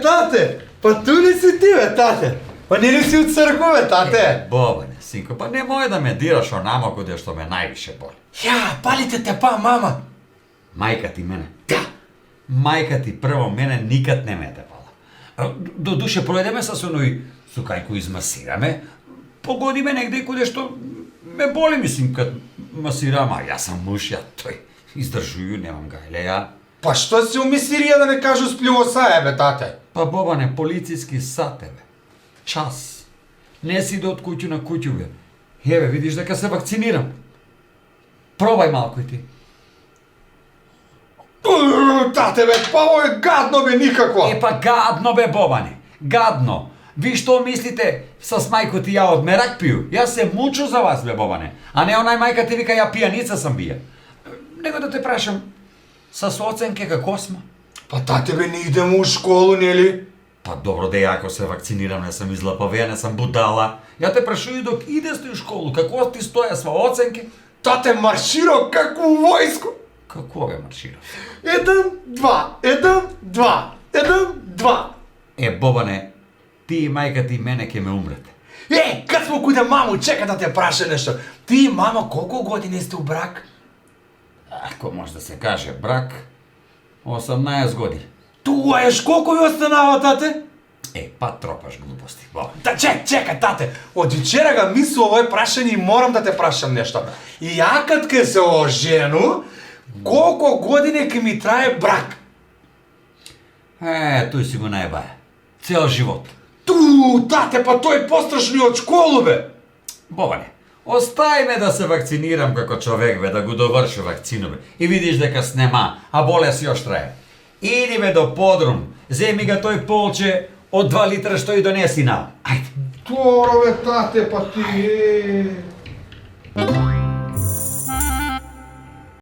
тате! Па ту ли си ти, бе, тате? Па не ли си от църква, бе, тате? Бобане, синко, па немој да ме дираш онамо каде што ме највише боли. Ја, палите те па, мама! Мајка ти мене. Да! Мајка ти прво мене никад не ме тепала. До душе пројдеме со оној сукајко измасираме, погоди ме негде каде што ме боли, мислим, кад масирам, а јас сам муж, ја тој издржуju, немам гајле, ја. Па што си умисирија да не кажу сплюоса, бе, тате? Па Бобане, полициски сат, бе. Час. Не си од куќу на куќу, бе. Еве, видиш дека се вакцинирам. Пробај малку и ти. Тате, бе, па ово е гадно, бе, никако! Па гадно, бе, Бобане. Гадно. Ви што мислите, с мајко ти ја од мерак пију? Јас се мучу за вас, бе, Бобане. А не онај мајка ти вика, ја пијаница сам бија. Него да те прашам, с оценке како смо? Па тате, бе, не идемо у школу, нели? Па добро да ја ако се вакцинирам, не сам излапавија, не сам будала. Ја те прашувам док идеш ти у школу, како ти стоја сва оценке? Тате марширал како у војско. Како бе маршира? 1, 2, 1, 2, 1, 2. Бобане, ти и мајка ти и мене ќе ме умрете. Кад смо куде маму, чека да те праша нешто. Ти и мама колку години сте у брак? Ако може да се каже брак, 18 години. Тоа еш колку ви останава, тате? Па тропаш глупости, Бобане. Да, чека, тате. Од вчера ga мислам овој прашање и морам да те прашам нешто. И ја кад ке се ожену, колку години ке ми трае брак? Тој си го најбаја. Цел живот. Тате, па тој пострашни од школу, бе. Бобане, остај ме да се вакцинирам како човек, бе, да го доврши вакцину, бе. И видиш дека снема, а болест још трае. Иди ме до подрум, земи ga тој полче од 2 литра што и донеси нам. Ајде. Торо, бе, тате, па ти